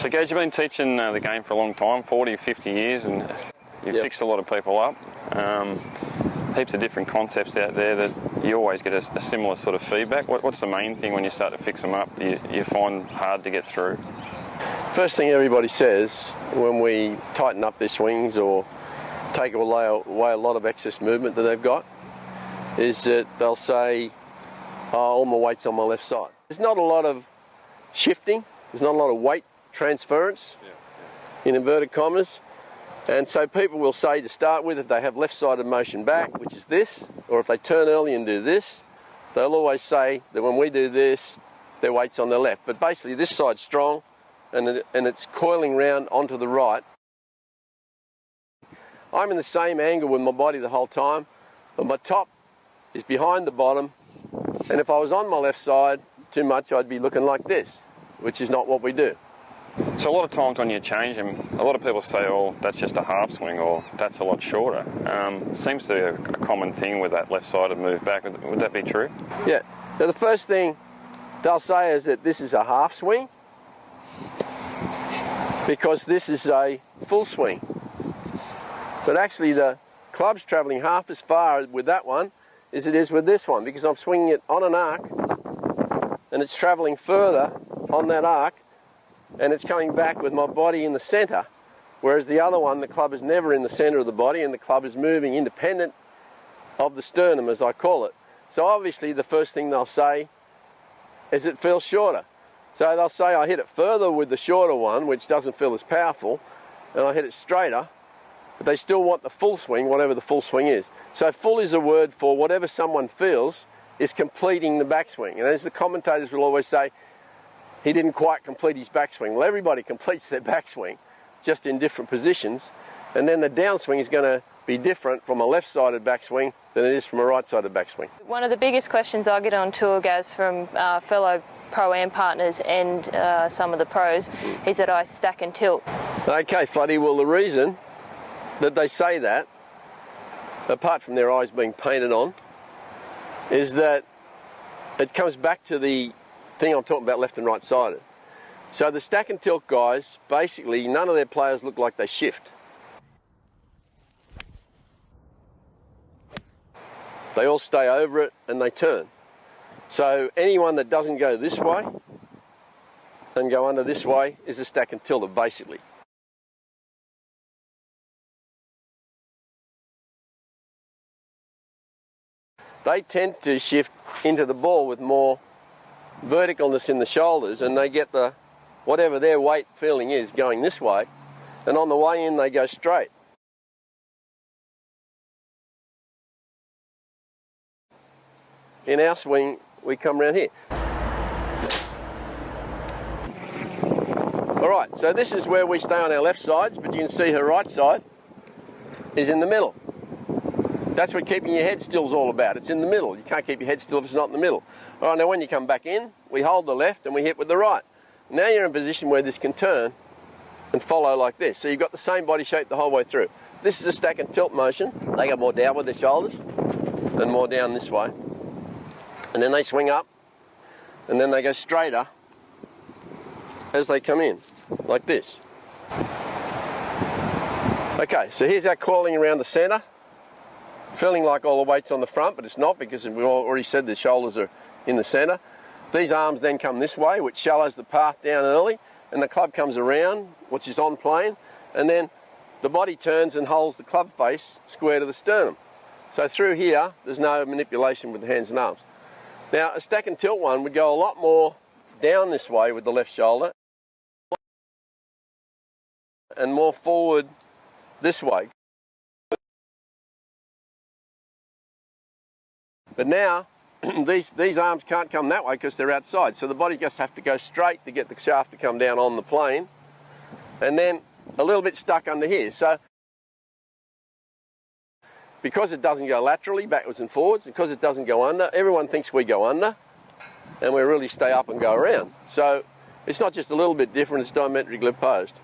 So, Gage, you've been teaching the game for a long time, 40, 50 years, and you've fixed a lot of people up. Heaps of different concepts out there that you always get a similar sort of feedback. What's the main thing when you start to fix them up you find hard to get through? First thing everybody says when we tighten up their swings or take away a lot of excess movement that they've got is that they'll say, oh, all my weight's on my left side. There's not a lot of shifting, there's not a lot of weight transference in inverted commas. And so people will say to start with, if they have left-sided motion back, which is this, or if they turn early and do this, they'll always say that when we do this, their weight's on their left. But basically this side's strong and it's coiling round onto the right. I'm in the same angle with my body the whole time, but my top is behind the bottom, and if I was on my left side too much, I'd be looking like this, which is not what we do. So a lot of times when you change them, a lot of people say, oh, that's just a half swing or that's a lot shorter. Seems to be a common thing with that left-sided move back. Would that be true? Yeah. Now the first thing they'll say is that this is a half swing because this is a full swing. But actually the club's travelling half as far with that one as it is with this one because I'm swinging it on an arc and it's travelling further on that arc and it's coming back with my body in the centre, whereas the other one, the club is never in the centre of the body and the club is moving independent of the sternum, as I call it. So obviously the first thing they'll say is it feels shorter. So they'll say I hit it further with the shorter one, which doesn't feel as powerful, and I hit it straighter, but they still want the full swing, whatever the full swing is. So full is a word for whatever someone feels is completing the backswing. And as the commentators will always say, he didn't quite complete his backswing. Well, everybody completes their backswing, just in different positions. And then the downswing is going to be different from a left-sided backswing than it is from a right-sided backswing. One of the biggest questions I get on tour, Gaz, from fellow Pro-Am partners and some of the pros, is that I stack and tilt. Okay, Fuddy, well, the reason that they say that, apart from their eyes being painted on, is that it comes back to the thing I'm talking about, left and right sided. So the stack and tilt guys, basically none of their players look like they shift. They all stay over it and they turn. So anyone that doesn't go this way and go under this way is a stack and tilter, basically. They tend to shift into the ball with more verticalness in the shoulders, and they get the whatever their weight feeling is going this way, and on the way in they go straight. In our swing we come around here. Alright, so this is where we stay on our left sides, but you can see her right side is in the middle. That's what keeping your head still is all about. It's in the middle. You can't keep your head still if it's not in the middle. All right, now when you come back in, we hold the left and we hit with the right. Now you're in a position where this can turn and follow like this. So you've got the same body shape the whole way through. This is a stack and tilt motion. They go more down with their shoulders and more down this way. And then they swing up and then they go straighter as they come in, like this. Okay, so here's our coiling around the centre. Feeling like all the weight's on the front, but it's not because we've already said the shoulders are in the centre. These arms then come this way, which shallows the path down early, and the club comes around, which is on plane, and then the body turns and holds the club face square to the sternum. So through here, there's no manipulation with the hands and arms. Now, a stack and tilt one would go a lot more down this way with the left shoulder and more forward this way. But now, these arms can't come that way because they're outside, so the body just has to go straight to get the shaft to come down on the plane, and then a little bit stuck under here. So, because it doesn't go laterally, backwards and forwards, because it doesn't go under, everyone thinks we go under, and we really stay up and go around. So, it's not just a little bit different, it's diametrically opposed.